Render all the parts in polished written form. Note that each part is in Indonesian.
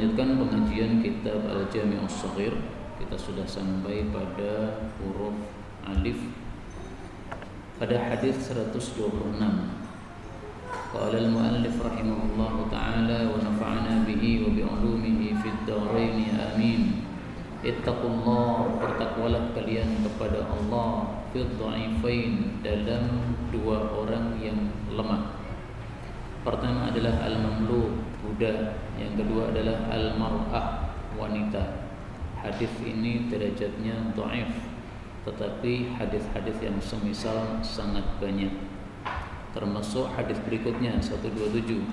Lanjutkan pengajian kitab Al-Jami' As-Shaghir. Kita sudah sampai pada huruf alif pada hadis 126. Qala al-muallif rahimahullahu ta'ala wa nafa'ana bihi wa bi'ulumihi fid dharain amin. Ittaqullah, bertakwalah kalian kepada Allah, fid dha'ifain, dalam dua orang yang lemah. Pertama adalah al-mamluk, budak. Yang kedua adalah al-mar'ah, wanita. Hadis ini derajatnya dhaif, tetapi hadis-hadis yang semisal sangat banyak. Termasuk hadis berikutnya 127.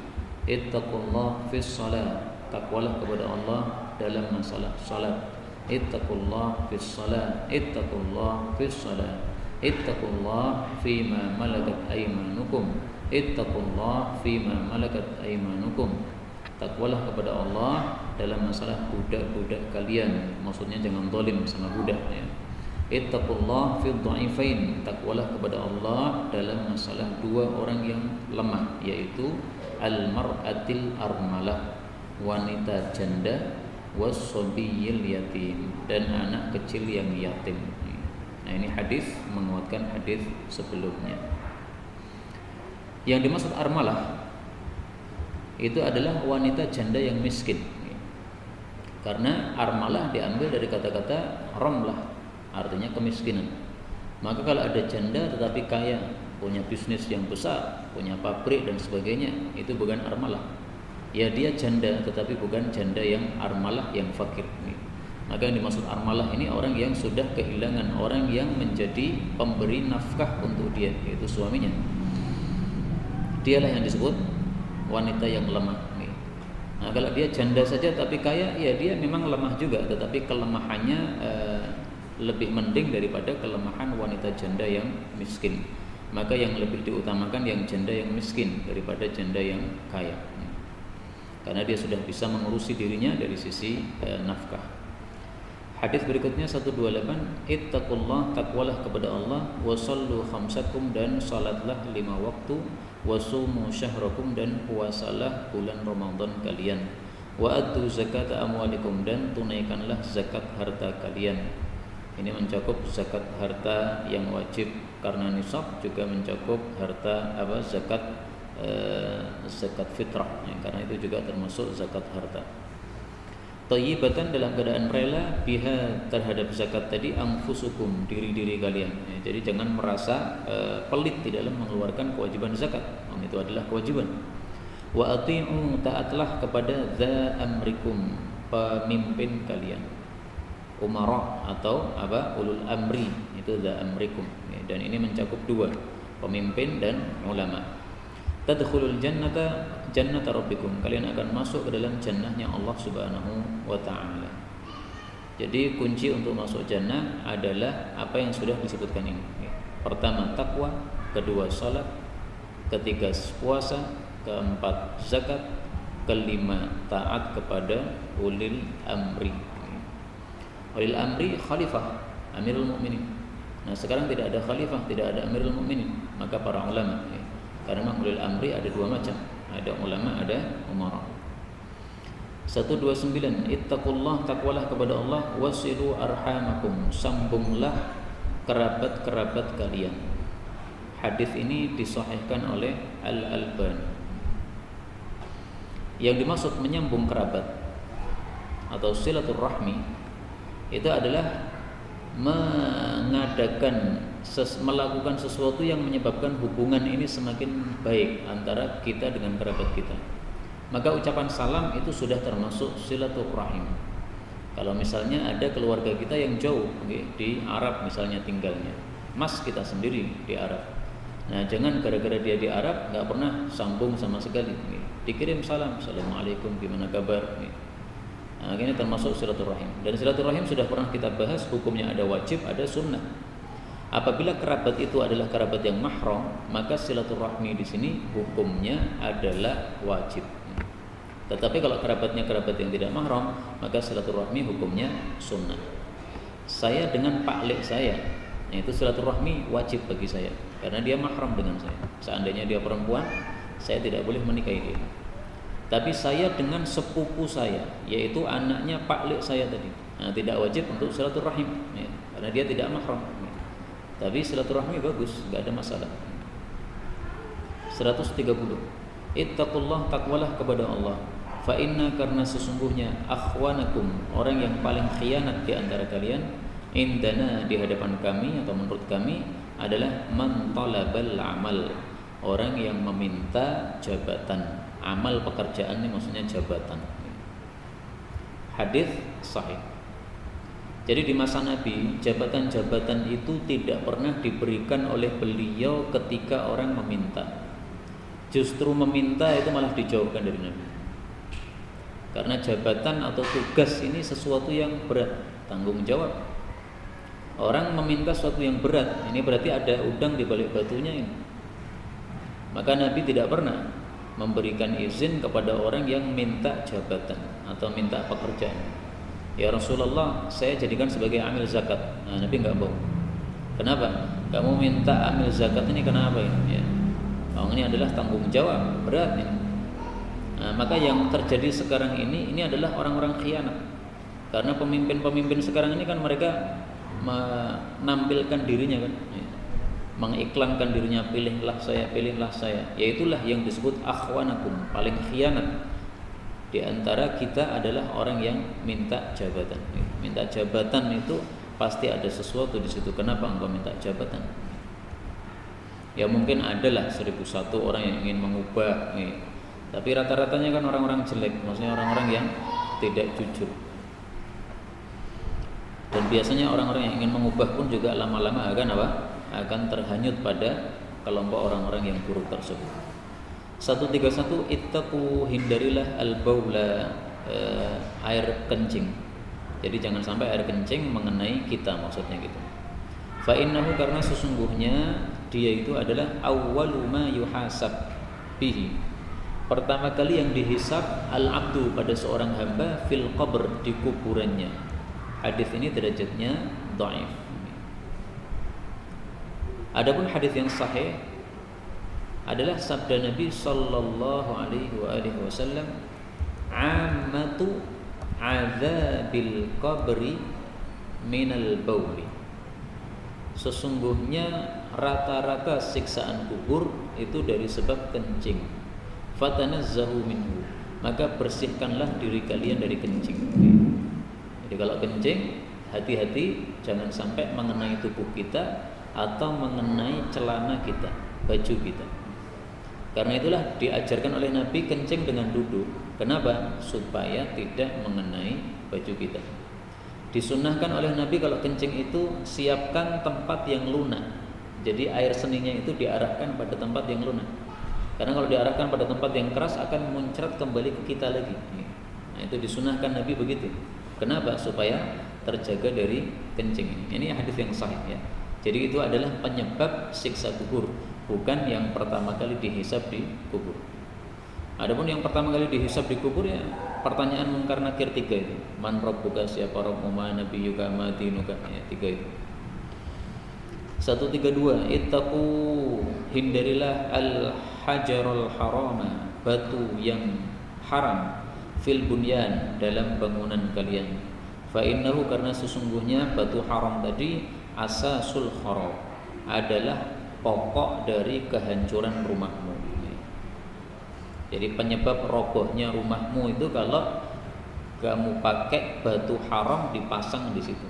Ittaqullah fis shalah, takwalah kepada Allah dalam masalah salat. Ittaqullah fis shalah, ittaqullah fis shalah, ittaqullah fima malakat aymanukum, ittaqullah fima malakat aymanukum. Takwalah kepada Allah dalam masalah budak-budak kalian. Maksudnya jangan zalim sama budak ya. Ittaqullah fid dha'ifain, takwalah kepada Allah dalam masalah dua orang yang lemah, yaitu al-mar'atil armalah, wanita janda, was-sabiyil yatim, dan anak kecil yang yatim. Nah, ini hadis menguatkan hadis sebelumnya. Yang dimaksud armalah itu adalah wanita janda yang miskin. Karena armalah diambil dari kata-kata ramlah, artinya kemiskinan. Maka kalau ada janda tetapi kaya, punya bisnis yang besar, punya pabrik dan sebagainya, itu bukan armalah. Ya, dia janda tetapi bukan janda yang armalah, yang fakir. Maka yang dimaksud armalah ini orang yang sudah kehilangan orang yang menjadi pemberi nafkah untuk dia, yaitu suaminya. Dialah yang disebut wanita yang lemah. Nah, kalau dia janda saja tapi kaya, ya dia memang lemah juga, tetapi kelemahannya lebih mending daripada kelemahan wanita janda yang miskin. Maka yang lebih diutamakan yang janda yang miskin daripada janda yang kaya, karena dia sudah bisa mengurusi dirinya dari sisi nafkah. Hadis berikutnya 128. Ittaqullah, takwalah kepada Allah, wasallu khamsakum, dan salatlah 5 waktu, wasumu syahrakum, dan puasalah bulan Ramadan kalian, wa addu zakata amwalikum, dan tunaikanlah zakat harta kalian. Ini mencakup zakat harta yang wajib karena nisab, juga mencakup harta zakat fitrah ya, karena itu juga termasuk zakat harta. Thayyibatan, dalam keadaan rela, biha, terhadap zakat tadi, anfusukum, diri-diri kalian ya, jadi jangan merasa pelit di dalam mengeluarkan kewajiban zakat. Itu adalah kewajiban. Wa ati'u, taatlah kepada dza amrikum, pemimpin kalian. Umara atau ulul amri, itu dza amrikum ya, dan ini mencakup dua, pemimpin dan ulama. Tadkhulul jannata rabbikum, kalian akan masuk ke dalam jannahnya Allah Subhanahu wa ta'ala. Jadi kunci untuk masuk jannah adalah apa yang sudah disebutkan ini. Pertama takwa, kedua salat, ketiga puasa, keempat zakat, kelima taat kepada ulil amri. Ulil amri khalifah, amirul mukminin. Nah, sekarang tidak ada khalifah, tidak ada amirul mukminin, maka para ulama karena ulil amri ada dua macam, ada ulama, ada umara. 129. Ittaqullah, takwalah kepada Allah, wasilu arhamakum, sambunglah kerabat-kerabat kalian. Hadis ini disahihkan oleh Al-Albani. Yang dimaksud menyambung kerabat atau silaturahmi itu adalah melakukan sesuatu yang menyebabkan hubungan ini semakin baik antara kita dengan kerabat kita. Maka ucapan salam itu sudah termasuk silaturahim. Kalau misalnya ada keluarga kita yang jauh di Arab misalnya tinggalnya, mas kita sendiri di Arab, nah jangan gara-gara dia di Arab nggak pernah sambung sama sekali. Dikirim salam, assalamualaikum, gimana kabar. Nah, ini termasuk silaturahim. Dan silaturahim sudah pernah kita bahas, hukumnya ada wajib, ada sunnah. Apabila kerabat itu adalah kerabat yang mahram, maka silaturahmi di sini hukumnya adalah wajib. Tetapi kalau kerabatnya kerabat yang tidak mahram, maka silaturahmi hukumnya sunnah. Saya dengan Pak Lek saya, itu silaturahmi wajib bagi saya karena dia mahram dengan saya. Seandainya dia perempuan, saya tidak boleh menikahi dia. Tapi saya dengan sepupu saya, yaitu anaknya paklik saya tadi. Nah, tidak wajib untuk silaturahim, ya, karena dia tidak mahram. Ya. Tapi silaturahmi bagus, nggak ada masalah. 130. Ittaqullah, takwalah kepada Allah. Fa inna, karena sesungguhnya akhwanakum, orang yang paling khianat di antara kalian, indana, di hadapan kami atau menurut kami, adalah man talabal amal, orang yang meminta jabatan. Amal pekerjaan ini maksudnya jabatan. Hadis sahih. Jadi di masa Nabi, jabatan-jabatan itu tidak pernah diberikan oleh beliau ketika orang meminta. Justru meminta itu malah dijauhkan dari Nabi. Karena jabatan atau tugas ini sesuatu yang berat, tanggung jawab. Orang meminta sesuatu yang berat, ini berarti ada udang di balik batunya ini. Maka Nabi tidak pernah memberikan izin kepada orang yang minta jabatan atau minta pekerjaan. Ya Rasulullah, saya jadikan sebagai amil zakat. Nah, Nabi enggak mau. Kenapa? Kamu minta amil zakat ini kenapa ini? Ya. Ini adalah tanggung jawab berat ini. Nah, maka yang terjadi sekarang ini adalah orang-orang khianat. Karena pemimpin-pemimpin sekarang ini kan mereka menampilkan dirinya kan, ya, mengiklankan dirinya, pilihlah saya. Yaitulah yang disebut akhwanakum, paling khianat di antara kita adalah orang yang minta jabatan. Minta jabatan itu pasti ada sesuatu di situ. Kenapa engkau minta jabatan? Ya mungkin adalah 1001 orang yang ingin mengubah, ya. Tapi rata-ratanya kan orang-orang jelek, maksudnya orang-orang yang tidak jujur. Dan biasanya orang-orang yang ingin mengubah pun juga lama-lama akan terhanyut pada kelompok orang-orang yang buruk tersebut. 131, ittaqu, hindarilah al-baula, air kencing. Jadi jangan sampai air kencing mengenai kita, maksudnya gitu. Fa innahu, karena sesungguhnya dia itu adalah awwalu ma yuhasab bihi, pertama kali yang dihisab al-abdu pada seorang hamba fil qabr, di kuburannya. Hadis ini derajatnya dhaif. Adapun hadis yang sahih adalah sabda Nabi sallallahu alaihi wasallam, ammatu adzabil qabri minal bauli. Sesungguhnya rata-rata siksaan kubur itu dari sebab kencing. Fatanazzahu minhu, maka bersihkanlah diri kalian dari kencing. Jadi kalau kencing, hati-hati jangan sampai mengenai tubuh kita atau mengenai celana kita, baju kita. Karena itulah diajarkan oleh Nabi kencing dengan duduk. Kenapa? Supaya tidak mengenai baju kita. Disunnahkan oleh Nabi kalau kencing itu siapkan tempat yang lunak. Jadi air seninya itu diarahkan pada tempat yang lunak. Karena kalau diarahkan pada tempat yang keras akan muncrat kembali ke kita lagi. Nah, itu disunnahkan Nabi begitu. Kenapa? Supaya terjaga dari kencing. Ini hadis yang sahih ya. Jadi itu adalah penyebab siksa kubur, bukan yang pertama kali dihisab di kubur. Adapun yang pertama kali dihisab di kubur ya pertanyaan mungkar nakir 3 itu. Man rabbuka, siapa Rabbmu, ma nabiyyuka, ma dinuka, ya 3 itu. 132, ittaqu, hindarilah al-hajarul harama, batu yang haram, fil bunyan, dalam bangunan kalian. Fa innahu, karena sesungguhnya batu haram tadi asasul kharab, adalah pokok dari kehancuran rumahmu. Jadi penyebab robohnya rumahmu itu kalau kamu pakai batu haram dipasang di situ.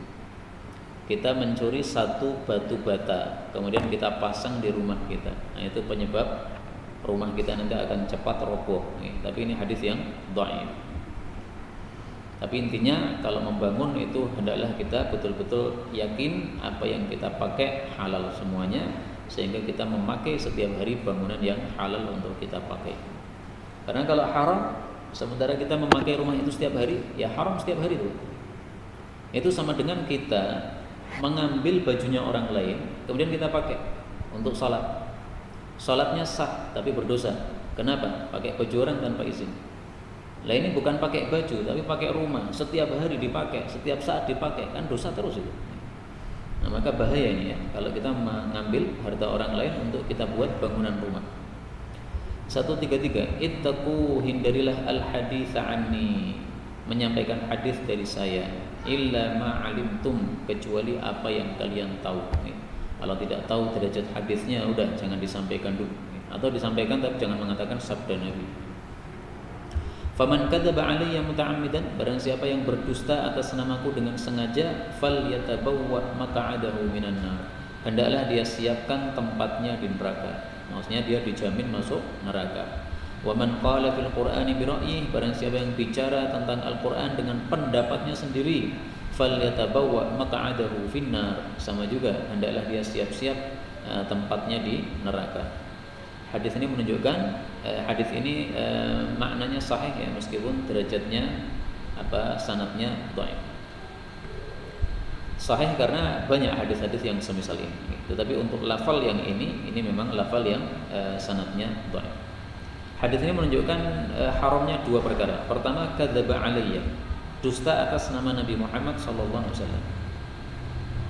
Kita mencuri satu batu bata, kemudian kita pasang di rumah kita. Nah, itu penyebab rumah kita nanti akan cepat roboh. Tapi ini hadis yang dhaif. Tapi intinya kalau membangun itu hendaklah kita betul-betul yakin apa yang kita pakai halal semuanya, sehingga kita memakai setiap hari bangunan yang halal untuk kita pakai. Karena kalau haram, sementara kita memakai rumah itu setiap hari, ya haram setiap hari itu. Itu sama dengan kita mengambil bajunya orang lain, kemudian kita pakai untuk salat. Salatnya sah, tapi berdosa. Kenapa? Pakai baju orang tanpa izin. Lah ini bukan pakai baju, tapi pakai rumah. Setiap hari dipakai, setiap saat dipakai, kan dosa terus itu. Nah, maka bahaya ini ya, kalau kita mengambil harta orang lain untuk kita buat bangunan rumah. 133, ittaqu, hindarilah al-haditsa anni, menyampaikan hadis dari saya, illa ma alimtum, kecuali apa yang kalian tahu. Kalau tidak tahu derajat hadisnya, udah jangan disampaikan dulu, atau disampaikan tapi jangan mengatakan sabda Nabi. Faman kadzaba alayya muta'ammidan, barang siapa yang berdusta atas namaku dengan sengaja, falyatabawwa maq'adahu minan nar, hendaklah dia siapkan tempatnya di neraka. Maksudnya dia dijamin masuk neraka. Wa man qala fil qur'ani bi ra'yihi, barang siapa yang bicara tentang Al-Qur'an dengan pendapatnya sendiri, falyatabawwa maq'adahu finnar, sama juga hendaklah dia siap-siap tempatnya di neraka. Hadis ini menunjukkan hadis ini maknanya sahih ya, meskipun derajatnya sanadnya dhaif. Sahih karena banyak hadis-hadis yang semisal ini. Tetapi untuk lafal yang ini memang lafal yang sanadnya dhaif. Hadis ini menunjukkan haramnya dua perkara. Pertama, kadzaba alayya, dusta atas nama Nabi Muhammad sallallahu alaihi wasallam.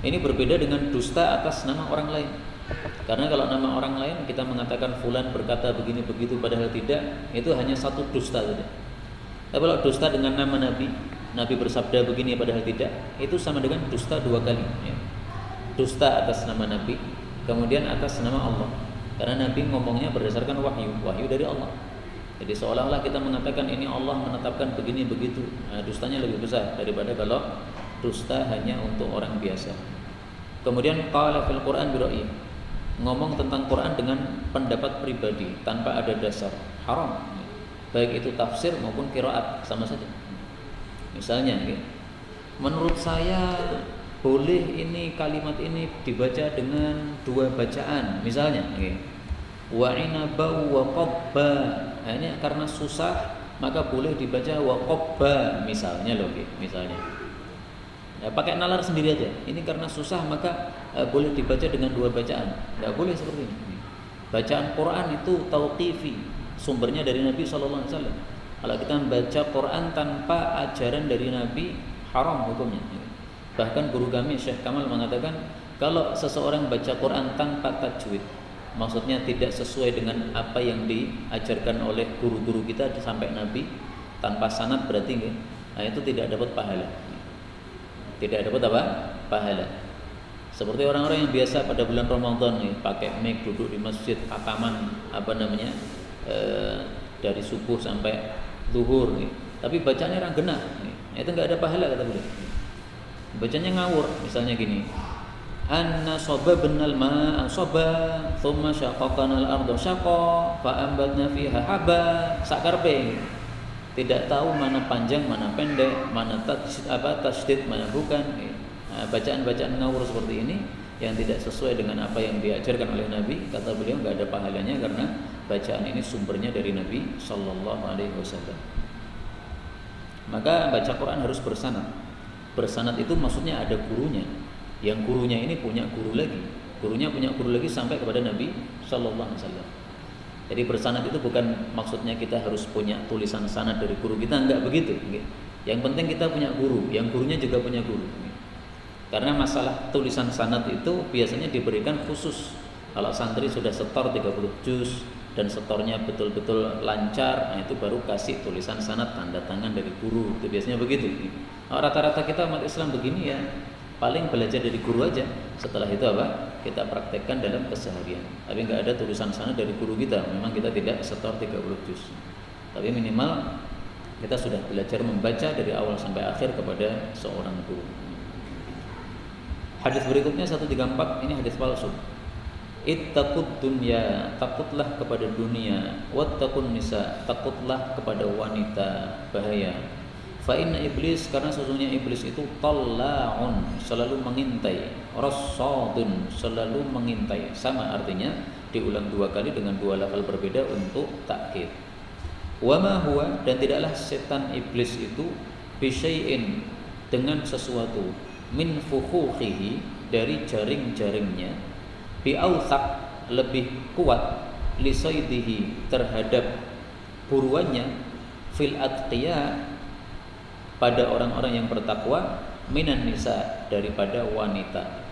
Ini berbeda dengan dusta atas nama orang lain. Karena kalau nama orang lain kita mengatakan fulan berkata begini begitu padahal tidak, itu hanya satu dusta saja. Tapi kalau dusta dengan nama Nabi, Nabi bersabda begini padahal tidak, itu sama dengan dusta dua kali ya. Dusta atas nama Nabi, kemudian atas nama Allah. Karena Nabi ngomongnya berdasarkan wahyu dari Allah. Jadi seolah-olah kita mengatakan ini Allah menetapkan begini begitu. Nah, dustanya lebih besar daripada kalau dusta hanya untuk orang biasa. Kemudian qala fil Qur'an bi ra'yi, ngomong tentang Quran dengan pendapat pribadi tanpa ada dasar, haram. Baik itu tafsir maupun qiraat, sama saja. Misalnya, menurut saya boleh ini kalimat ini dibaca dengan dua bacaan, misalnya. Wa inaba wa qabba, ini karena susah maka boleh dibaca wa qabba, misalnya loh, misalnya. Ya, pakai nalar sendiri aja. Ini karena susah maka boleh dibaca dengan dua bacaan. Tidak boleh seperti ini. Bacaan Quran itu tauqifi, sumbernya dari Nabi sallallahu alaihi wasallam. Kalau kita membaca Quran tanpa ajaran dari Nabi, haram hukumnya. Bahkan guru kami Syekh Kamal mengatakan, kalau seseorang baca Quran tanpa tajwid, maksudnya tidak sesuai dengan apa yang diajarkan oleh guru-guru kita sampai Nabi, tanpa sanad berarti nah itu tidak dapat pahala. Tidak dapat apa? Pahala. Seperti orang-orang yang biasa pada bulan Ramadan nih, pakai mic duduk di masjid, khataman dari subuh sampai zuhur nih. Tapi bacanya orang genah nih. Itu enggak ada pahala kata beliau. Bacanya ngawur, misalnya gini. Anna sababnal ma'a sabba, thumma syaqaqnal arda syaqqa, fa ambatna fiha habba, sakarpe. Tidak tahu mana panjang, mana pendek, mana tasydid, mana bukan. Bacaan-bacaan ngawur seperti ini yang tidak sesuai dengan apa yang diajarkan oleh Nabi, kata beliau enggak ada pahalanya karena bacaan ini sumbernya dari Nabi sallallahu alaihi wasallam. Maka baca Quran harus bersanad. Bersanad itu maksudnya ada gurunya. Yang gurunya ini punya guru lagi. Gurunya punya guru lagi sampai kepada Nabi sallallahu alaihi wasallam. Jadi bersanad itu bukan maksudnya kita harus punya tulisan sanad dari guru kita, enggak begitu. Yang penting kita punya guru, yang gurunya juga punya guru. Karena masalah tulisan sanad itu biasanya diberikan khusus. Kalau santri sudah setor 30 juz dan setornya betul-betul lancar, nah itu baru kasih tulisan sanad tanda tangan dari guru. Itu biasanya begitu. Rata-rata kita umat Islam begini ya, paling belajar dari guru aja. Setelah itu kita praktekkan dalam keseharian. Tapi nggak ada tulisan sana dari guru kita. Memang kita tidak setor 30 juz. Tapi minimal kita sudah belajar membaca dari awal sampai akhir kepada seorang guru. Hadis berikutnya 134, ini hadis palsu. Ittaqud dunya, takutlah kepada dunia. Wattaqun nisa, takutlah kepada wanita, bahaya. Fa inna iblis, karena sesungguhnya iblis itu talla'un, selalu mengintai, rassadun, selalu mengintai. Sama artinya, diulang dua kali dengan dua lafal berbeda untuk takkid. Wa ma huwa, dan tidaklah setan iblis itu bisyai'in, dengan sesuatu, min fukhukhihi, dari jaring-jaringnya, bi'authaq, lebih kuat, lisaidihi, terhadap buruannya, fil atqiya, pada orang-orang yang bertakwa, minan nisa, daripada wanita.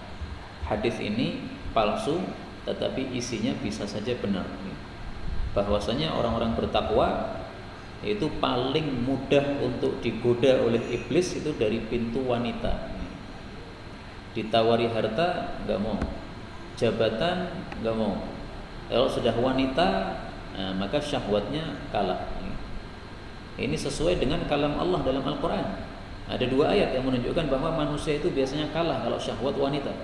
Hadis ini palsu, tetapi isinya bisa saja benar. bahwasanya orang-orang bertakwa itu paling mudah untuk digoda oleh iblis itu dari pintu wanita. Ditawari harta nggak mau, jabatan nggak mau. Kalau sudah wanita, maka syahwatnya kalah. Ini sesuai dengan kalam Allah dalam Al-Quran. Ada 2 ayat yang menunjukkan bahwa manusia itu biasanya kalah kalau syahwat wanita.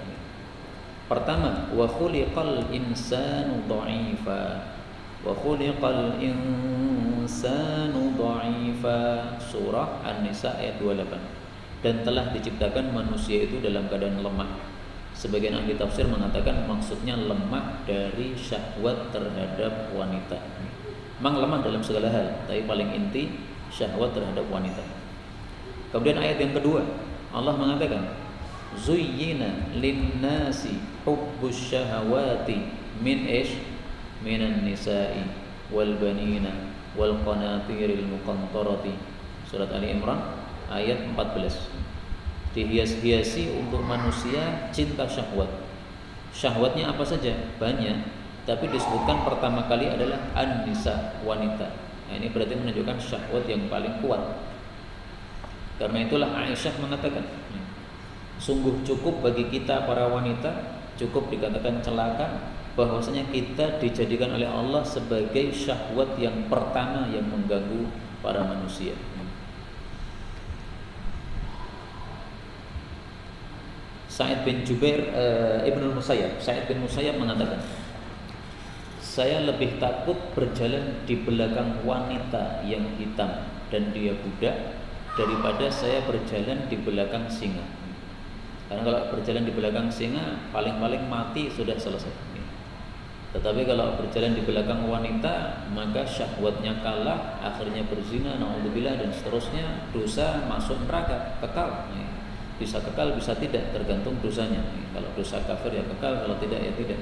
Pertama, wa khuliqal insanu dha'ifa. Wa khuliqal insanu dha'ifa. Surah An-Nisa ayat 28. Dan telah diciptakan manusia itu dalam keadaan lemah. Sebagian ahli tafsir mengatakan maksudnya lemah dari syahwat terhadap wanita. Memang lemah dalam segala hal, tapi paling inti syahwat terhadap wanita. Kemudian ayat yang kedua, Allah mengatakan, Zuyyina linnasi hubbus syahawati min minan nisa'i wal banina wal qanatiril muqantarati. Surat Ali Imran ayat 14. Dihias-hiasi untuk manusia cinta syahwat. Syahwatnya apa saja? Banyak. Tapi disebutkan pertama kali adalah an-nisa, wanita. Nah, ini berarti menunjukkan syahwat yang paling kuat. Karena itulah Aisyah mengatakan, sungguh cukup bagi kita para wanita, cukup dikatakan celaka, bahwasanya kita dijadikan oleh Allah sebagai syahwat yang pertama yang mengganggu para manusia. Sa'id bin Jubair Ibnul Musayyab, Sa'id bin Musayyab mengatakan, saya lebih takut berjalan di belakang wanita yang hitam dan dia budak daripada saya berjalan di belakang singa. Karena kalau berjalan di belakang singa paling-paling mati sudah selesai. Tetapi kalau berjalan di belakang wanita maka syahwatnya kalah, akhirnya berzina, naudzubillah, dan seterusnya, dosa, masuk neraka, kekal. Bisa kekal, bisa tidak, tergantung dosanya. Kalau dosa kafir ya kekal, kalau tidak ya tidak.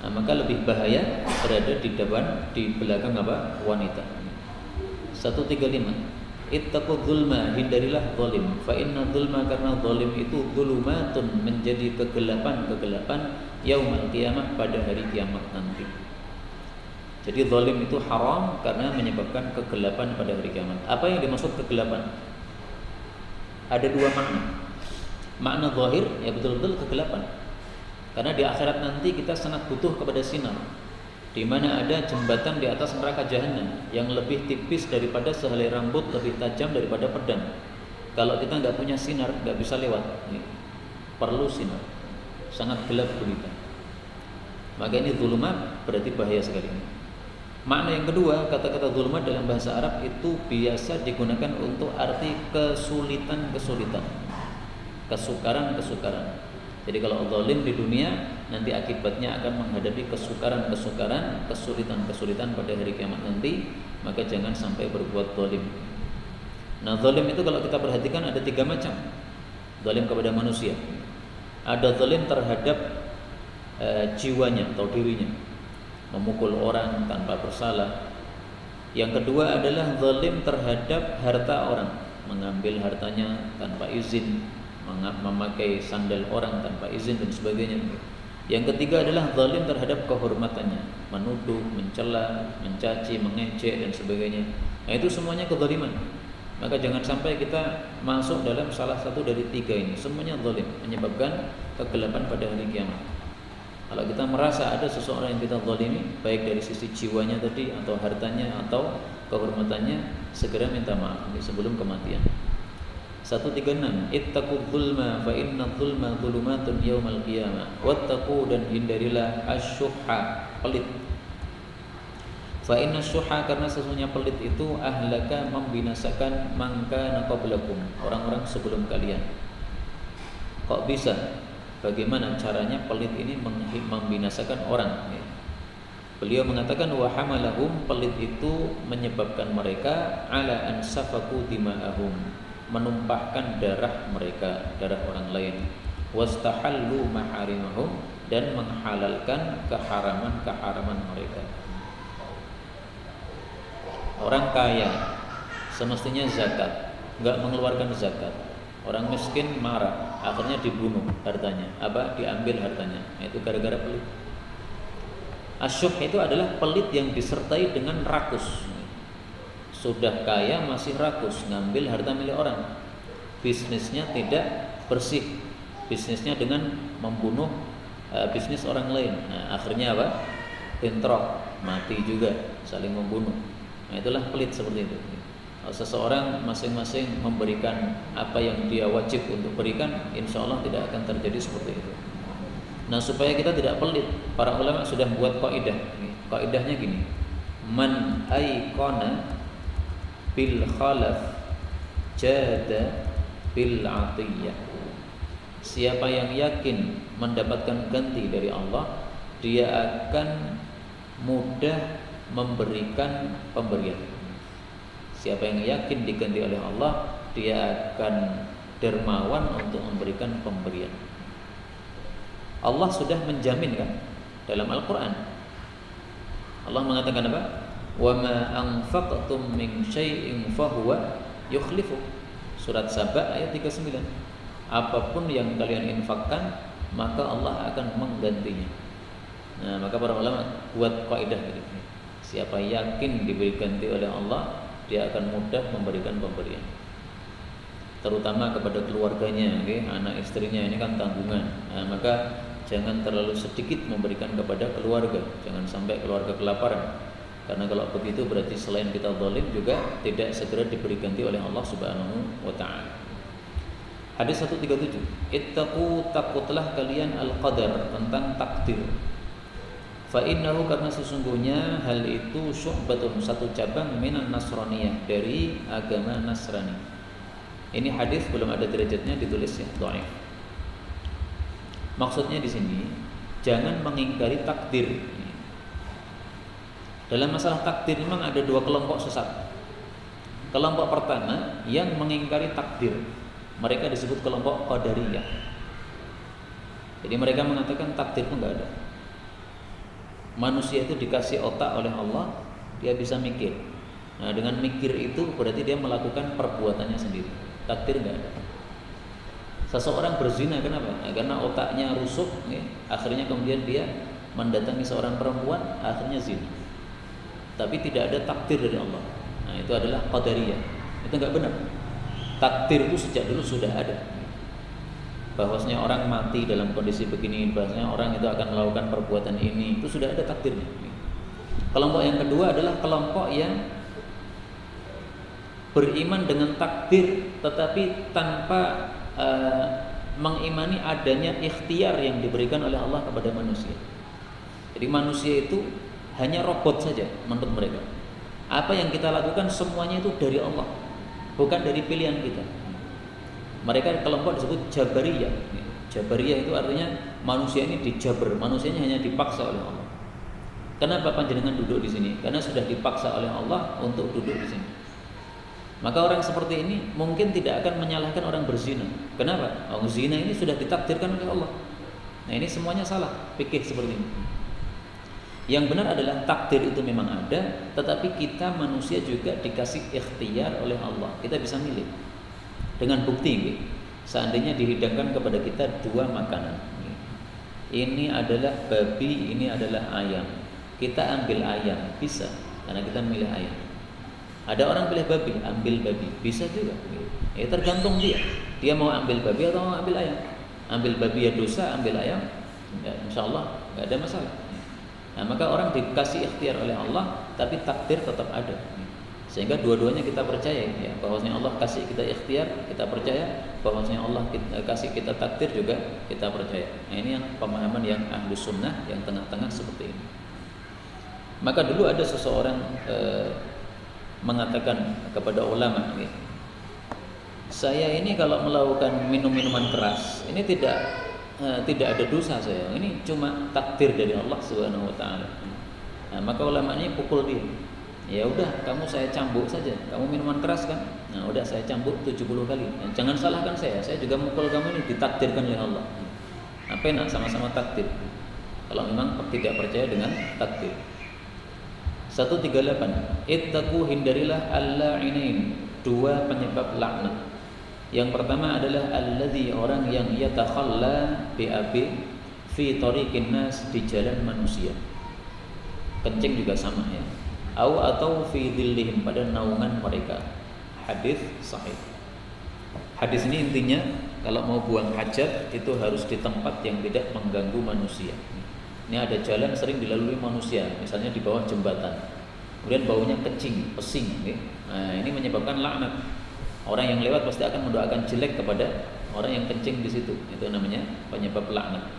Maka lebih bahaya berada di belakang apa? Wanita. 135. Ittaqu dzulma, hindarilah zalim. Fa inna dzulma, karena zalim itu dzulumatun, menjadi kegelapan yaumul qiyamah, pada hari kiamat nanti. Jadi zalim itu haram karena menyebabkan kegelapan pada hari kiamat. Apa yang dimaksud kegelapan? Ada 2 makna. Makna zahir ya betul-betul kegelapan. Karena di akhirat nanti kita sangat butuh kepada sinar, di mana ada jembatan di atas neraka jahanam yang lebih tipis daripada sehelai rambut, lebih tajam daripada pedang. Kalau kita nggak punya sinar, nggak bisa lewat. Perlu sinar. Sangat gelap gulita. Maka ini zulumat, berarti bahaya sekali. Makna yang kedua, kata-kata zulumat dalam bahasa Arab itu biasa digunakan untuk arti kesulitan-kesulitan, kesukaran-kesukaran. Jadi kalau zalim di dunia, nanti akibatnya akan menghadapi kesukaran-kesukaran, kesulitan-kesulitan pada hari kiamat nanti. Maka jangan sampai berbuat zalim. Nah, zalim itu kalau kita perhatikan ada 3 macam. Zalim kepada manusia. Ada zalim terhadap jiwanya atau dirinya, memukul orang tanpa bersalah. Yang kedua adalah zalim terhadap harta orang, mengambil hartanya tanpa izin, memakai sandal orang tanpa izin dan sebagainya. Yang ketiga adalah zalim terhadap kehormatannya, menuduh, mencela, mencaci, mengejek dan sebagainya. Nah, itu semuanya kezaliman. Maka jangan sampai kita masuk dalam salah satu dari 3 ini. Semuanya zalim, menyebabkan kegelapan pada hari kiamat. Kalau kita merasa ada seseorang yang kita zalimi, baik dari sisi jiwanya tadi atau hartanya atau kehormatannya, segera minta maaf sebelum kematian. 136. Ittaqu dzulma fa inna dzulma dzulumatun yaumal qiyamah. Wattaqu, dan hindarilah asyuhha, pelit. Fa inna syuhha, karena sesungguhnya pelit itu ahlaka, membinasakan mangka qablakum, orang-orang sebelum kalian. Kok bisa? Bagaimana caranya pelit ini membinasakan orang? Beliau mengatakan wa hamalahum, pelit itu menyebabkan mereka ala an safaku dima'ahum, menumpahkan darah mereka, darah orang lain. Wastahallu maharimahum, dan menghalalkan keharaman-keharaman mereka. Orang kaya semestinya zakat, enggak mengeluarkan zakat. Orang miskin marah, akhirnya dibunuh hartanya, diambil hartanya. Itu gara-gara pelit. Asyuh itu adalah pelit yang disertai dengan rakus. Sudah kaya masih rakus, ngambil harta milik orang. Bisnisnya tidak bersih. Bisnisnya dengan membunuh bisnis orang lain. Nah, akhirnya apa? Bentrok, mati juga, saling membunuh. Nah, itulah pelit seperti itu. Seseorang masing-masing memberikan apa yang dia wajib untuk berikan, insya Allah tidak akan terjadi seperti itu. Nah, supaya kita tidak pelit, para ulama sudah buat kaidah. Kaidahnya gini: man aiqana bil khalaf jada bil atiyah. Siapa yang yakin mendapatkan ganti dari Allah, dia akan mudah memberikan pemberian. Siapa yang yakin diganti oleh Allah, dia akan dermawan untuk memberikan pemberian. Allah sudah menjaminkan dalam Al-Quran. Allah mengatakan apa? Wa ma anfaqtum min syai'in fahuwa yukhlifu. Surat Saba ayat 39. Apapun yang kalian infakkan, maka Allah akan menggantinya. Nah, maka para ulama buat kaidah gitu. Siapa yakin diberi ganti oleh Allah, dia akan mudah memberikan pemberian, terutama kepada keluarganya, okay? Anak istrinya ini kan tanggungan. Nah, maka jangan terlalu sedikit memberikan kepada keluarga, jangan sampai keluarga kelaparan. Karena kalau begitu berarti selain kita zalim juga tidak segera diberi ganti oleh Allah Subhanahu wa taala. Hadis 137. Ittaqu, takutlah kalian al-qadar, tentang takdir. Fa innahu, karena sesungguhnya hal itu syu'batun, satu cabang minan nasraniyah, dari agama Nasrani. Ini hadis belum ada derajatnya, ditulis ya dhaif. Maksudnya di sini jangan mengingkari takdir. Dalam masalah takdir memang ada dua kelompok sesat. Kelompok pertama yang mengingkari takdir, mereka disebut kelompok qadariyah. Jadi mereka mengatakan takdir itu enggak ada. Manusia itu dikasih otak oleh Allah, dia bisa mikir. Nah, dengan mikir itu berarti dia melakukan perbuatannya sendiri. Takdir enggak ada. Seseorang berzina kenapa? Nah, karena otaknya rusuk, ya, akhirnya kemudian dia mendatangi seorang perempuan, akhirnya zina. Tapi tidak ada takdir dari Allah. Nah, itu adalah qadariyah. Itu enggak benar. Takdir itu sejak dulu sudah ada. Bahwasanya orang mati dalam kondisi begini, bahwasanya orang itu akan melakukan perbuatan ini, itu sudah ada takdirnya. Kelompok yang kedua adalah kelompok yang beriman dengan takdir tetapi tanpa mengimani adanya ikhtiar yang diberikan oleh Allah kepada manusia. Jadi manusia itu hanya robot saja menurut mereka. Apa yang kita lakukan semuanya itu dari Allah, bukan dari pilihan kita. Mereka kelompok disebut Jabariyah. Jabariyah itu artinya manusia ini dijabar, manusianya hanya dipaksa oleh Allah. Kenapa panjenengan duduk di sini? Karena sudah dipaksa oleh Allah untuk duduk di sini. Maka orang seperti ini mungkin tidak akan menyalahkan orang berzina. Kenapa? Orang zina ini sudah ditakdirkan oleh Allah. Nah, ini semuanya salah fikih seperti ini. Yang benar adalah takdir itu memang ada, tetapi kita manusia juga dikasih ikhtiar oleh Allah. Kita bisa milih. Dengan bukti, seandainya dihidangkan kepada kita dua makanan, ini adalah babi, ini adalah ayam, kita ambil ayam, bisa, karena kita milih ayam. Ada orang pilih babi, ambil babi, bisa juga. Ya tergantung dia mau ambil babi atau mau ambil ayam. Ambil babi ya dosa, ambil ayam, ya insya Allah nggak ada masalah. Nah, maka orang dikasih ikhtiar oleh Allah, tapi takdir tetap ada. Sehingga dua-duanya kita percaya, ya, bahwasanya Allah kasih kita ikhtiar, kita percaya, bahwasanya Allah kasih kita takdir juga kita percaya. Nah, ini yang pemahaman yang Ahlus Sunnah, yang tengah-tengah seperti ini. Maka dulu ada seseorang mengatakan kepada ulama, ya, saya ini kalau melakukan minum-minuman keras, ini tidak ada dosa saya. Ini cuma takdir dari Allah Subhanahu wa taala. Nah, maka ulama ini pukul dia. Ya udah, kamu saya cambuk saja. Kamu minuman keras kan? Nah, udah saya cambuk 70 kali. Nah, jangan salahkan saya juga mukul kamu ini ditakdirkan oleh Allah. Apa enak, sama-sama takdir. Kalau memang tidak percaya dengan takdir. 138. Ittaqu, hindarilah al-la'inain, dua penyebab laknat. Yang pertama adalah alladzi, orang yang yatakhalla bi fi tariqin nas, di jalan manusia. Kencing juga sama ya. Atau fi dhillihim, pada naungan mereka. Hadis sahih. Hadis ini intinya kalau mau buang hajat itu harus di tempat yang tidak mengganggu manusia. Ini ada jalan sering dilalui manusia, misalnya di bawah jembatan. Kemudian baunya kecing, pesing. Nah, ini menyebabkan laknat. Orang yang lewat pasti akan mendoakan jelek kepada orang yang kencing di situ. Itu namanya penyebab laknat.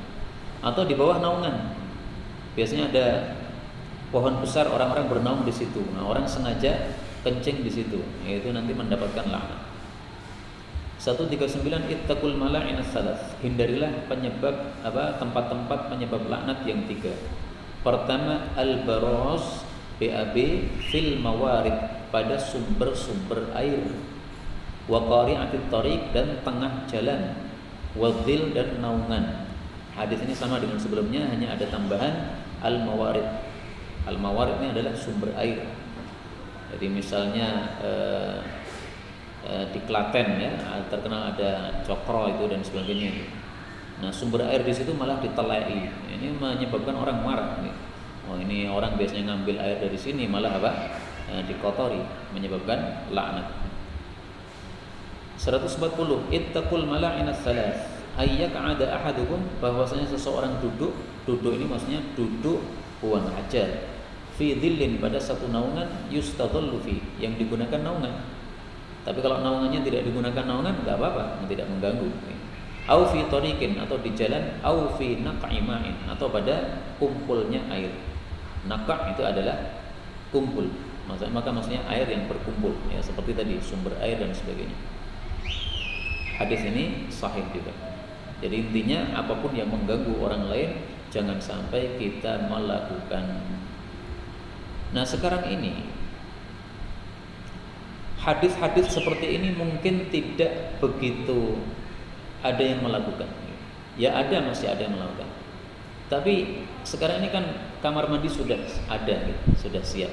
Atau di bawah naungan. Biasanya ada pohon besar, orang-orang bernaung di situ. Nah, orang sengaja kencing di situ, yaitu nanti mendapatkan laknat. 139 ittaqul mala'in ats-tsalats. Hindarilah penyebab tempat-tempat penyebab laknat yang 3. Pertama, al-baraz BAB fil mawarid, pada sumber-sumber air. Wa qari'atit thariq, dan tengah jalan. Wa dhil, dan naungan. Hadis ini sama dengan sebelumnya, hanya ada tambahan al-mawarid. Al-mawarid ini adalah sumber air. Jadi misalnya di Klaten ya, terkenal ada Cokro itu dan sebagainya. Nah, sumber air di situ malah ditelai. Ini menyebabkan orang marah. Oh, ini orang biasanya ngambil air dari sini malah dikotori, menyebabkan laknat. 140 ittaqul mala'in ats-tsalats. Ayyak'ada ahadukum, bahwasanya seseorang duduk ini maksudnya duduk buang hajat. Fi dhillin, pada satu naungan, yustadhallu fi, yang digunakan naungan. Tapi kalau naungannya tidak digunakan naungan, enggak apa-apa, tidak mengganggu. Au fi tariqin, atau di jalan, au fi naq'i ma'in, atau pada kumpulnya air. Naqa' itu adalah kumpul. Maksudnya air yang berkumpul ya, seperti tadi sumber air dan sebagainya. Hadis ini sahih juga. Jadi intinya apapun yang mengganggu orang lain jangan sampai kita melakukan. Nah, sekarang ini hadis-hadis seperti ini mungkin tidak begitu ada yang melakukan. Ya ada, masih ada yang melakukan. Tapi sekarang ini kan kamar mandi sudah ada, sudah siap.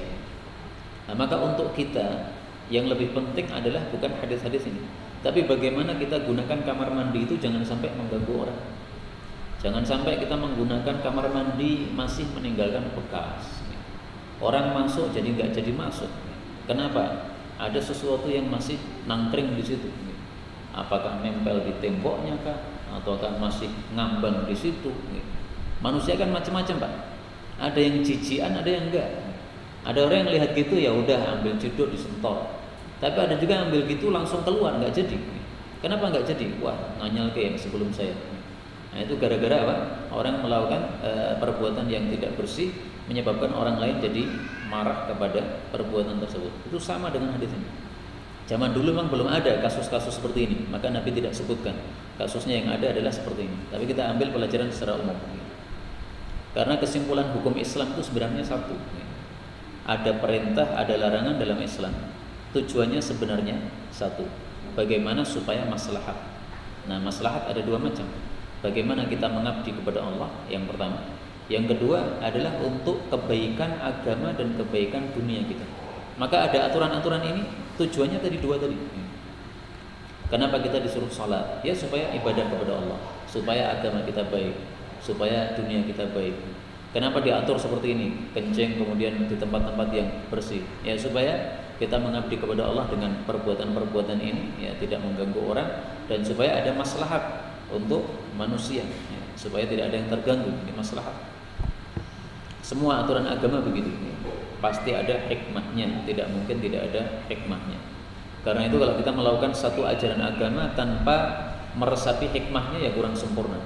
Nah, maka untuk kita yang lebih penting adalah bukan hadis-hadis ini, tapi bagaimana kita gunakan kamar mandi itu jangan sampai mengganggu orang. Jangan sampai kita menggunakan kamar mandi masih meninggalkan bekas. Orang masuk jadi nggak jadi masuk. Kenapa? Ada sesuatu yang masih nangkring di situ. Apakah nempel di temboknya kah? Ataukah masih ngambang di situ? Manusia kan macam-macam, Pak. Ada yang jijian, ada yang enggak. Ada orang yang lihat gitu ya udah ambil judul disentor. Tapi ada juga ambil gitu langsung keluar, nggak jadi. Kenapa nggak jadi? Wah, nganyal kayak yang sebelum saya. Nah, itu gara-gara apa? Orang melakukan perbuatan yang tidak bersih, menyebabkan orang lain jadi marah kepada perbuatan tersebut. Itu sama dengan hadis ini. Zaman dulu memang belum ada kasus-kasus seperti ini, maka Nabi tidak sebutkan. Kasusnya yang ada adalah seperti ini. Tapi kita ambil pelajaran secara umum. Karena kesimpulan hukum Islam itu sebenarnya satu. Ada perintah, ada larangan dalam Islam. Tujuannya sebenarnya satu. Bagaimana supaya maslahat. Nah, maslahat ada dua macam. Bagaimana kita mengabdi kepada Allah, yang pertama. Yang kedua adalah untuk kebaikan agama dan kebaikan dunia kita. Maka ada aturan-aturan ini, tujuannya tadi dua tadi. Kenapa kita disuruh salat? Ya supaya ibadah kepada Allah, supaya agama kita baik, supaya dunia kita baik. Kenapa diatur seperti ini? Kencing kemudian di tempat-tempat yang bersih. Ya supaya kita mengabdi kepada Allah dengan perbuatan-perbuatan ini, ya tidak mengganggu orang, dan supaya ada maslahat untuk manusia, ya, supaya tidak ada yang terganggu. Ini maslahat. Semua aturan agama begitu, ya. Pasti ada hikmahnya, tidak mungkin tidak ada hikmahnya. Karena itu kalau kita melakukan satu ajaran agama tanpa meresapi hikmahnya, ya kurang sempurna.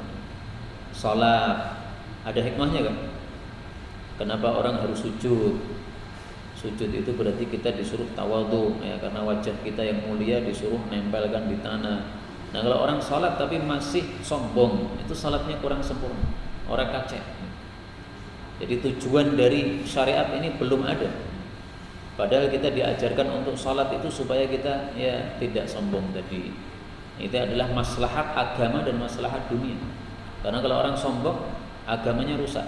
Salat ada hikmahnya kan? Kenapa orang harus sujud? Sujud itu berarti kita disuruh tawadhu, ya, karena wajah kita yang mulia disuruh nempelkan di tanah. Nah, kalau orang salat tapi masih sombong, itu salatnya kurang sempurna, orang kacau. Jadi tujuan dari syariat ini belum ada. Padahal kita diajarkan untuk salat itu supaya kita ya tidak sombong tadi. Itu adalah maslahat agama dan maslahat dunia. Karena kalau orang sombong, agamanya rusak.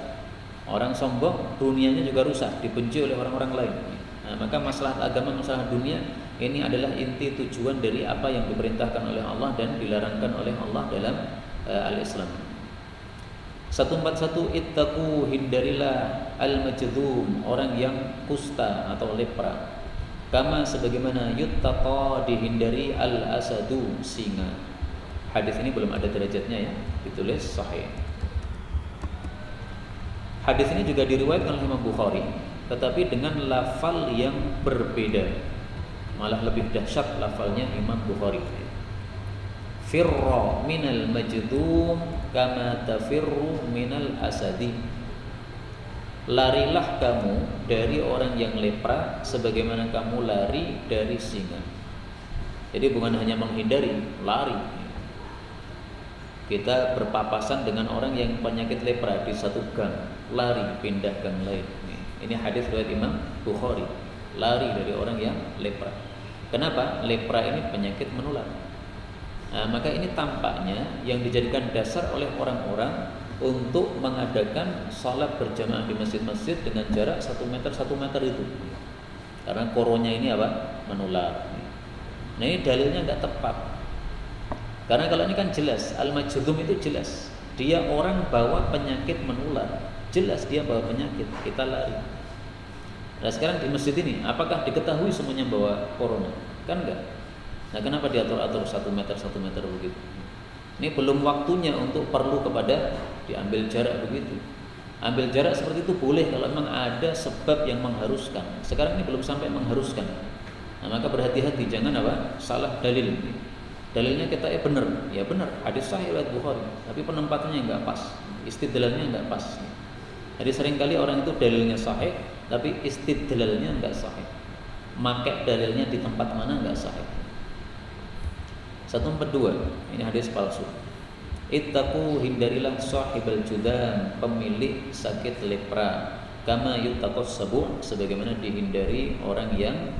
Orang sombong, dunianya juga rusak, dibenci oleh orang-orang lain. Nah, maka maslahat agama, maslahat dunia ini adalah inti tujuan dari apa yang diperintahkan oleh Allah dan dilarangkan oleh Allah dalam al-Islam. 141 ittaqu, hindarilah al-majdhum, orang yang kusta atau lepra. Kama sebagaimana yuttaqa dihindari al-asadu, singa. Hadis ini belum ada derajatnya ya, ditulis sahih. Hadis ini juga diriwayatkan oleh Imam Bukhari, tetapi dengan lafal yang berbeda. Malah lebih dahsyat lafalnya Imam Bukhari. Firra minal majdum kama tafirru minal asadi. Larilah kamu dari orang yang lepra sebagaimana kamu lari dari singa. Jadi bukan hanya menghindari, lari. Kita berpapasan dengan orang yang penyakit lepra di satu gang, lari pindah gang lain. Ini hadis riwayat Imam Bukhari. Lari dari orang yang lepra. Kenapa? Lepra ini penyakit menular. Nah, maka ini tampaknya yang dijadikan dasar oleh orang-orang untuk mengadakan salat berjamaah di masjid-masjid dengan jarak 1 meter itu. Karena koronya ini apa? Menular. Nah, ini dalilnya nggak tepat. Karena kalau ini kan jelas, al-majdzum itu jelas. Dia orang bawa penyakit menular. Jelas dia bawa penyakit, kita lari. Nah, sekarang di masjid ini, apakah diketahui semuanya bawa corona? Kan enggak. Nah, kenapa diatur-atur 1 meter begitu? Ini belum waktunya untuk perlu kepada diambil jarak begitu. Ambil jarak seperti itu boleh kalau memang ada sebab yang mengharuskan. Sekarang ini belum sampai mengharuskan. Nah, maka berhati-hati, jangan apa? Salah dalil. Dalilnya kita benar, ya benar. Hadis sahih riwayat Bukhari, tapi penempatannya enggak pas, istidlalnya enggak pas. Jadi seringkali orang itu dalilnya sahih, tapi istidlalnya enggak sahih. Makai dalilnya di tempat mana enggak sahih. 142, ini hadis palsu. Ittaqu, hindarilah sahibal judan, pemilik sakit lepra. Kama yuttaqus sabu, sebagaimana dihindari orang yang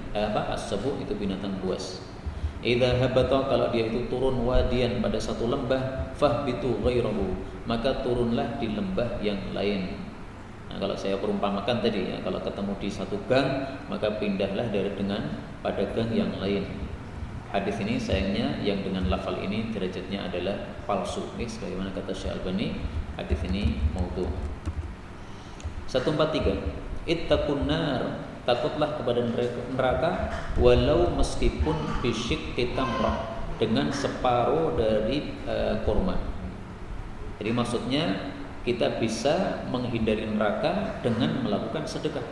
as-sabu itu binatang buas. Idza habata, kalau dia itu turun wadian pada satu lembah, fahbitu ghairahu, maka turunlah di lembah yang lain. Nah, kalau saya perumpamakan tadi ya, kalau ketemu di satu gang, maka pindahlah dari dengan pada gang yang lain. Hadis ini sayangnya yang dengan lafal ini derajatnya adalah palsu. Sebagaimana kata Syekh Albani, hadis ini maudhu'. 143. Ittaqun nar, takutlah kepada neraka walau meskipun bisyikki tamrah, dengan separuh dari kurma. Jadi maksudnya kita bisa menghindari neraka dengan melakukan sedekah.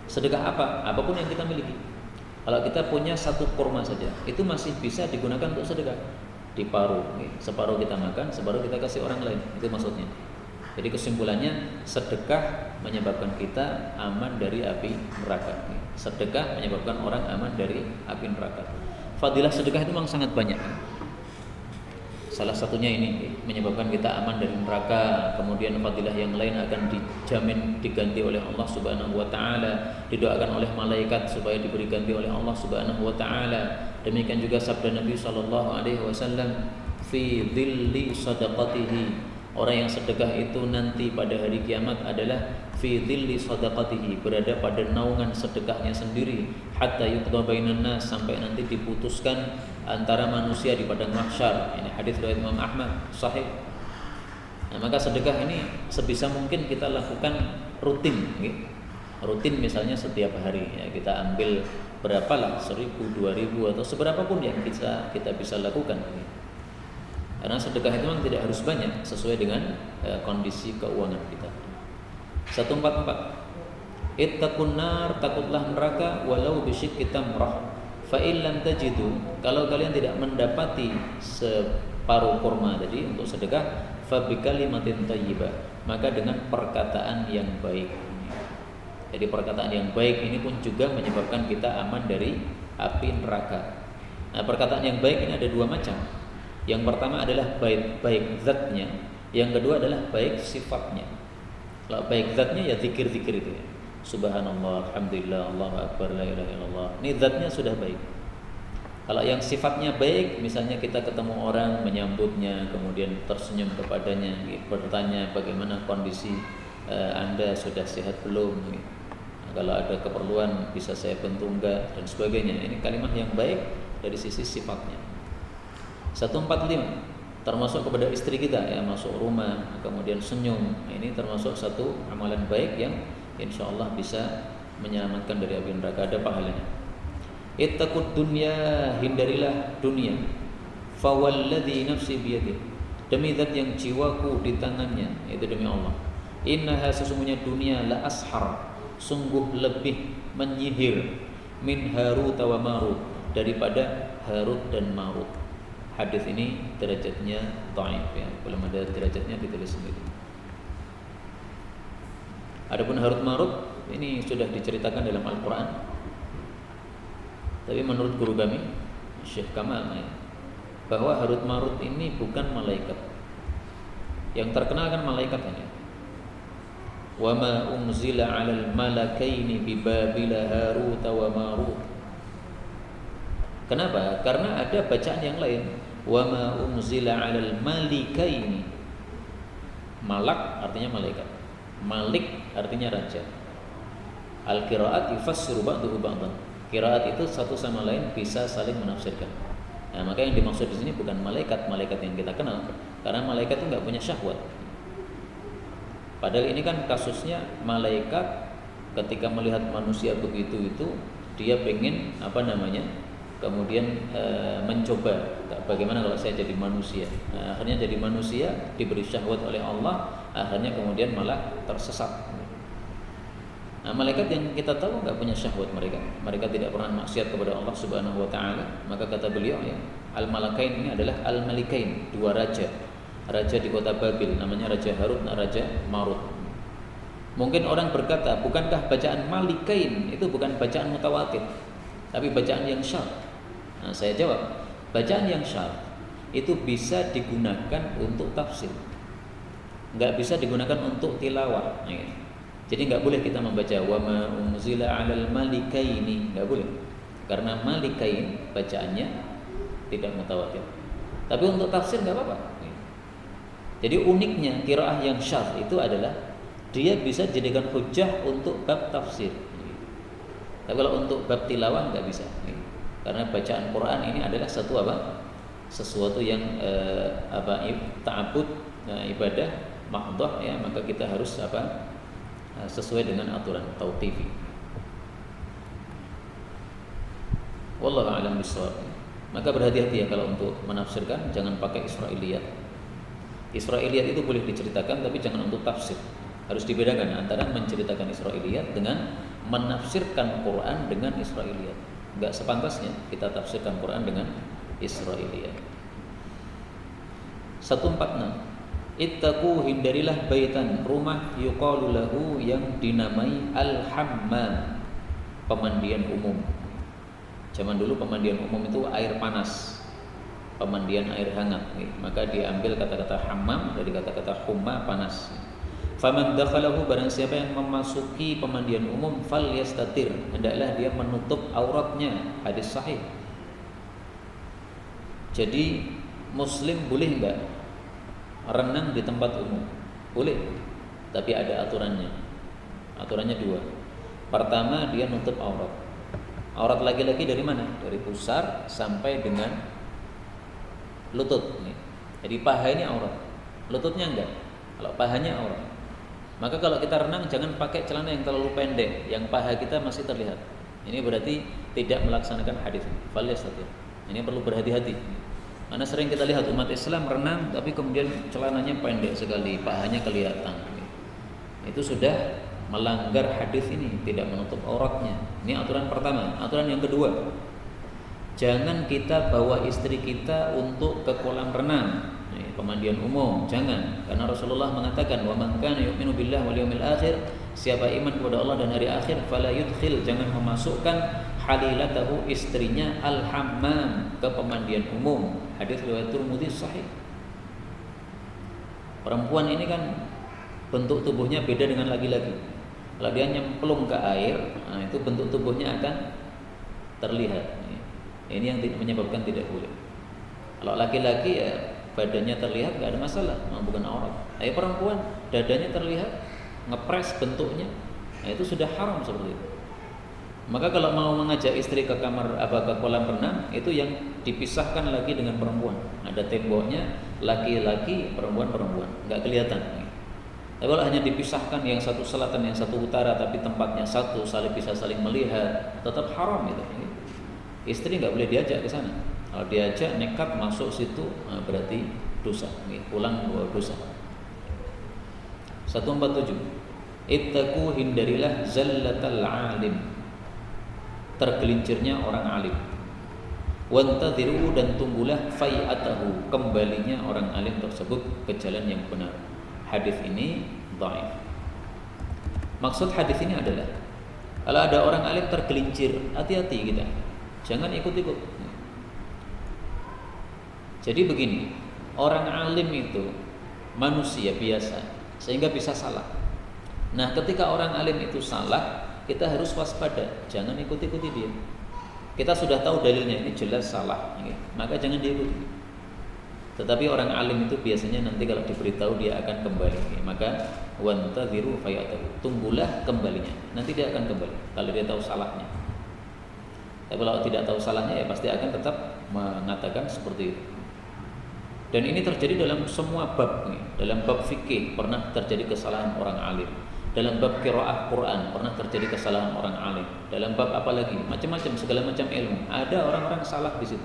Sedekah apa? Apapun yang kita miliki. Kalau kita punya 1 kurma saja, itu masih bisa digunakan untuk sedekah. Diparuh, separuh kita makan, separuh kita kasih orang lain. Itu maksudnya. Jadi kesimpulannya, sedekah menyebabkan kita aman dari api neraka. Sedekah menyebabkan orang aman dari api neraka. Fadilah sedekah itu memang sangat banyak. Salah satunya ini menyebabkan kita aman dari neraka. Kemudian fadilah yang lain akan dijamin diganti oleh Allah Subhanahu wa taala, didoakan oleh malaikat supaya diberi ganti oleh Allah Subhanahu wa taala. Demikian juga sabda Nabi sallallahu alaihi wasallam, fi dhilli sadaqatihi, orang yang sedekah itu nanti pada hari kiamat adalah fi dhilli sadaqatihi, berada pada naungan sedekahnya sendiri, hatta yuqda bainan nas, sampai nanti diputuskan antara manusia di padang mahsyar. Ini hadis riwayat Imam Ahmad sahih. Nah, maka sedekah ini sebisa mungkin kita lakukan rutin, gitu. Rutin misalnya setiap hari ya, kita ambil berapalah 1.000, 2.000 atau seberapa pun yang kita bisa lakukan. Gitu. Karena sedekah itu memang tidak harus banyak, sesuai dengan kondisi keuangan kita. 144. Ittaqun nar, takutlah neraka walau bisyikki tamrah. Fa in lam tajidu, kalau kalian tidak mendapati separuh kurma tadi untuk sedekah, fa bi kalimatin thayyibah, maka dengan perkataan yang baik. Jadi perkataan yang baik ini pun juga menyebabkan kita aman dari api neraka. Nah, perkataan yang baik ini ada 2 macam. Yang pertama adalah baik zatnya, yang kedua adalah baik sifatnya. Kalau baik zatnya ya zikir-zikir itu ya. Subhanallah, alhamdulillah, Allahu akbar, la ilaha illallah. Ini zatnya sudah baik. Kalau yang sifatnya baik, misalnya kita ketemu orang, menyambutnya, kemudian tersenyum kepadanya, bertanya bagaimana kondisi Anda, sudah sehat belum? Nah, kalau ada keperluan bisa saya bantu enggak, dan sebagainya. Ini kalimat yang baik dari sisi sifatnya. 145, termasuk kepada istri kita ya, masuk rumah kemudian senyum. Nah, ini termasuk satu amalan baik yang insyaallah bisa menyelamatkan dari api neraka, ada pahalanya. Ittaqud dunya, hindarilah dunia. Fawalladzi nafsi biyadihi, demi zat yang jiwaku di tangannya, itu demi Allah. Innaha, sesungguhnya dunia, la ashar, sungguh lebih menyihir, min Harut wa Marut, daripada Harut dan Marut. Hadis ini derajatnya dhaif ya, belum ada derajatnya, ditulis sendiri. Adapun Harut Marut ini sudah diceritakan dalam Al-Qur'an. Tapi menurut guru kami, Syekh Kamal, bahwa Harut Marut ini bukan malaikat. Yang terkenal kan malaikat ini. Wa ma unzila 'alal malakaini bi Babila Harut wa Marut. Kenapa? Karena ada bacaan yang lain. Wa ma unzila 'alal malikaini. Malak artinya malaikat. Malik artinya raja. Al-qiraat yufassiru ba'dahu ba'dan. Qiraat itu satu sama lain bisa saling menafsirkan. Nah, maka yang dimaksud di sini bukan malaikat yang kita kenal, karena malaikat itu nggak punya syahwat. Padahal ini kan kasusnya malaikat ketika melihat manusia begitu itu dia pengen kemudian mencoba bagaimana kalau saya jadi manusia. Nah, akhirnya jadi manusia, diberi syahwat oleh Allah, akhirnya kemudian malah tersesat. Nah, malaikat yang kita tahu nggak punya syahwat mereka tidak pernah maksiat kepada Allah Subhanahu Wa Taala. Maka kata beliau ya, al-malakain ini adalah al-malikain, dua raja di kota Babil, namanya Raja Harut dan Raja Marut. Mungkin orang berkata, bukankah bacaan malikain itu bukan bacaan mutawatir, tapi bacaan yang syadz? Nah, saya jawab, bacaan yang syadz itu bisa digunakan untuk tafsir, nggak bisa digunakan untuk tilawah. Jadi nggak boleh kita membaca wa ma unzila 'alal malikaini, nggak boleh, karena malikain bacaannya tidak mutawatir. Tapi untuk tafsir nggak apa-apa. Jadi uniknya qiraah yang syadz itu adalah dia bisa dijadikan hujjah untuk bab tafsir. Tapi kalau untuk bab tilawah nggak bisa, karena bacaan Quran ini adalah sesuatu yang ta'abbud, ibadah mahdhah ya, maka kita harus sesuai dengan aturan tauqifi. Wallahu a'lam bishawab. Maka berhati-hati ya kalau untuk menafsirkan, jangan pakai Israiliyat. Israiliyat itu boleh diceritakan tapi jangan untuk tafsir. Harus dibedakan antara menceritakan Israiliyat dengan menafsirkan Quran dengan Israiliyat. Enggak sepantasnya kita tafsirkan Quran dengan Israiliyat. 146. Ittaqu, hindarilah baitan, rumah, yuqalu lahu, yang dinamai al-hammam, pemandian umum. Zaman dulu pemandian umum itu air panas, pemandian air hangat. Maka diambil kata-kata hammam dari kata-kata humma, panas. Faman dakhalahu, barang siapa yang memasuki pemandian umum, falyastatir, hendaklah dia menutup auratnya. Hadis sahih. Jadi muslim boleh enggak renang di tempat umum? Boleh, tapi ada aturannya. Aturannya dua. Pertama, dia nutup aurat. Aurat laki-laki dari mana? Dari pusar sampai dengan lutut. Jadi paha ini aurat, lututnya enggak. Kalau pahanya aurat, maka kalau kita renang jangan pakai celana yang terlalu pendek, yang paha kita masih terlihat. Ini berarti tidak melaksanakan hadis ini. Falyastatir. Ini perlu berhati-hati. Karena sering kita lihat umat Islam renang tapi kemudian celananya pendek sekali, pahanya kelihatan. Itu sudah melanggar hadis ini, tidak menutup auratnya. Ini aturan pertama. Aturan yang kedua, jangan kita bawa istri kita untuk ke kolam renang, pemandian umum, jangan. Karena Rasulullah mengatakan, wa man kana yu'minu billahi wal yawmil akhir, siapa iman kepada Allah dan hari akhir, fala yudkhil, jangan memasukkan halilatahu, istrinya, al-hammam, ke pemandian umum. Hadis riwayat Tirmidzi sahih. Perempuan ini kan bentuk tubuhnya beda dengan laki-laki. Kalau dia nyemplung ke air, nah itu bentuk tubuhnya akan terlihat. Ini yang menyebabkan tidak boleh. Kalau laki-laki ya badannya terlihat nggak ada masalah, bukan aurat. Tapi perempuan dadanya terlihat, ngepres bentuknya, nah itu sudah haram seperti itu. Maka kalau mau mengajak istri ke kamar ke kolam renang, itu yang dipisahkan lagi dengan perempuan. Ada temboknya, laki-laki, perempuan, nggak kelihatan. Tapi kalau hanya dipisahkan yang satu selatan, yang satu utara, tapi tempatnya satu, saling bisa saling melihat, tetap haram itu. Istri nggak boleh diajak ke sana. Kalau diajak nekat masuk situ, berarti dosa. Pulang bawa dosa. 147. Ittaqu, hindarilah zallatal alim, tergelincirnya orang alim. Wantadhiru, dan tunggulah fai'atahu, kembalinya orang alim tersebut ke jalan yang benar. Hadis ini dhaif. Maksud hadis ini adalah kalau ada orang alim tergelincir, hati-hati kita, jangan ikut-ikut. Jadi begini, orang alim itu manusia biasa, sehingga bisa salah. Nah, ketika orang alim itu salah, kita harus waspada, jangan ikuti dia. Kita sudah tahu dalilnya, ini jelas salah, maka jangan diikuti. Tetapi orang alim itu biasanya nanti kalau diberitahu dia akan kembali. Maka wantadhiru fayatahu, tunggulah kembalinya. Nanti dia akan kembali kalau dia tahu salahnya. Tapi kalau tidak tahu salahnya, ya pasti akan tetap mengatakan seperti itu. Dan ini terjadi dalam semua bab. Dalam bab fikih pernah terjadi kesalahan orang alim. Dalam bab qiraah Quran pernah terjadi kesalahan orang alim. Dalam bab apa lagi? Macam-macam, segala macam ilmu. Ada orang-orang salah di situ.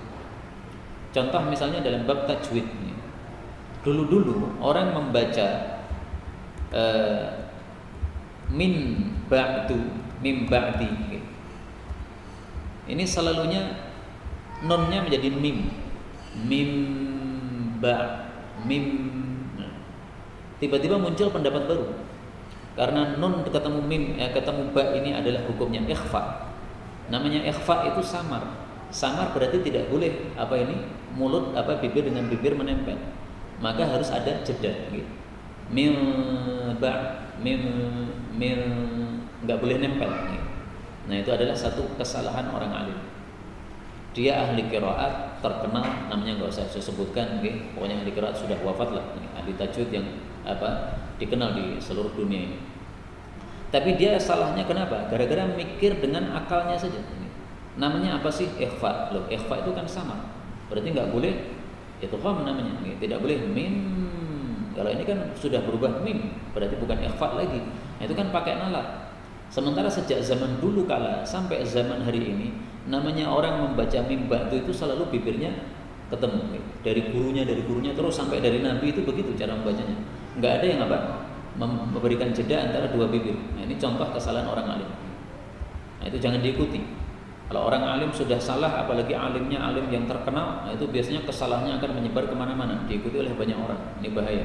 Contoh misalnya dalam bab tajwid. Dulu-dulu orang membaca min ba'di. Ini selalunya nonnya menjadi mim. Tiba-tiba muncul pendapat baru. Karena nun ketemu mim, ketemu ba, ini adalah hukumnya ikhfa. Namanya ikhfa itu samar. Samar berarti tidak boleh mulut bibir dengan bibir menempel. Maka harus ada jeda gitu. Mim enggak boleh nempel gitu. Nah, itu adalah satu kesalahan orang alim. Dia ahli qiraat terkenal, namanya enggak usah saya sebutkan, gitu. Pokoknya ahli qiraat sudah wafat lah, ahli tajwid yang dikenal di seluruh dunia ini. Tapi dia salahnya kenapa? Gara-gara mikir dengan akalnya saja. Namanya apa sih? Ikhfa. Loh, ikhfa itu kan sama. Berarti enggak boleh idgham namanya. Tidak boleh mim. Kalau ini kan sudah berubah mim, berarti bukan ikhfa lagi. Nah, itu kan pakai nalar. Sementara sejak zaman dulu kala sampai zaman hari ini, namanya orang membaca mim ba'du itu selalu bibirnya ketemu. Dari gurunya terus sampai dari Nabi itu begitu cara membacanya. Enggak ada yang memberikan jeda antara dua bibir. Nah, ini contoh kesalahan orang alim. Nah, itu jangan diikuti. Kalau orang alim sudah salah, apalagi alimnya alim yang terkenal, nah itu biasanya kesalahannya akan menyebar kemana-mana, diikuti oleh banyak orang. Ini bahaya.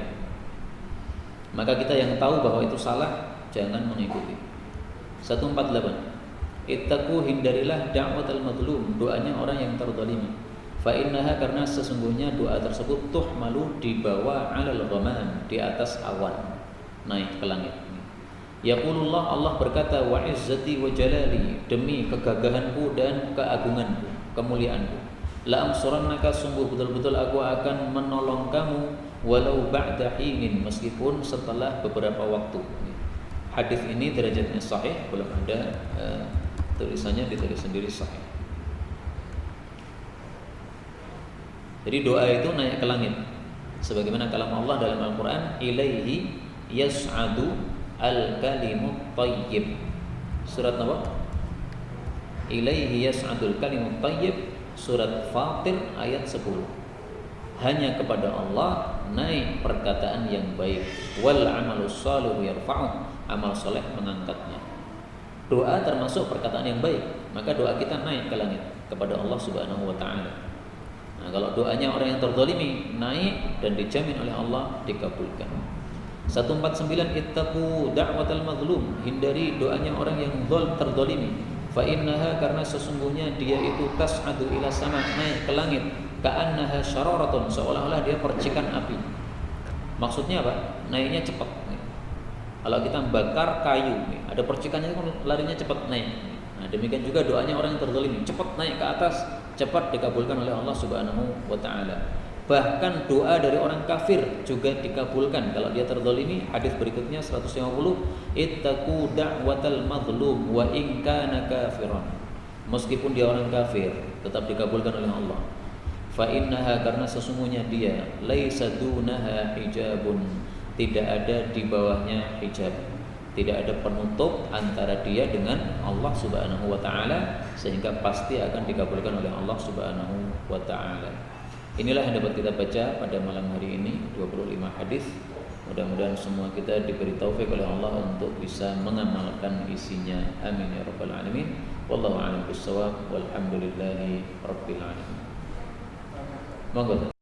Maka kita yang tahu bahwa itu salah, jangan mengikuti. 148. Ittaqu, hindarilah da'watal madlum, doanya orang yang terzalimi. Fa innaha, karena sesungguhnya doa tersebut tuhmalu, dibawa 'alal ghamam, di atas awan, naik ke langit. Yaqulullah, Allah berkata, wa izzati wa jalali, demi kegagahanku dan keagunganku, kemuliaanku, la amsurannaka, sungguh betul-betul aku akan menolong kamu, walau ba'da hinin, meskipun setelah beberapa waktu. Hadis ini derajatnya sahih, belum ada tulisannya ditulis sendiri sahih. Jadi doa itu naik ke langit, sebagaimana kalam Allah dalam Al-Quran, ilaihi yas'adu al-kalimut thayyib. Surat apa? Ilaihi yas'adul kalimut thayyib, surat Fatir ayat 10. Hanya kepada Allah naik perkataan yang baik. Wal amalus shalihu yarfa'u, amal soleh mengangkatnya. Doa termasuk perkataan yang baik, maka doa kita naik ke langit kepada Allah Subhanahu wa taala. Nah, kalau doanya orang yang terzalimi naik dan dijamin oleh Allah dikabulkan. 149. Ittaqu da'watal mazlum, hindari doanya orang yang terzalimi. Fa innaha, karena sesungguhnya dia itu tas'adu ila sama, naik ke langit, ka'annaha syararatun, seolah-olah dia percikan api. Maksudnya apa? Naiknya cepat. Kalau kita bakar kayu, ada percikannya, larinya cepat naik. Nah, demikian juga doanya orang yang terzalimi, cepat naik ke atas, cepat dikabulkan oleh Allah Subhanahu wa taala. Bahkan doa dari orang kafir juga dikabulkan kalau dia terzalimi. Hadis berikutnya 150. Ittaqu da'watal mazlum wa in kana kafiran, meskipun dia orang kafir tetap dikabulkan oleh Allah. Fa innaha, karena sesungguhnya dia laisa dunaha hijabun, tidak ada di bawahnya hijab, tidak ada penutup antara dia dengan Allah Subhanahu wa taala, sehingga pasti akan dikabulkan oleh Allah Subhanahu wa taala. Inilah yang dapat kita baca pada malam hari ini, 25 hadis. Mudah-mudahan semua kita diberi taufik oleh Allah untuk bisa mengamalkan isinya. Amin ya rabbal alamin. Wallahu a'lam bissawab. Walhamdulillahi rabbil alamin. Monggo.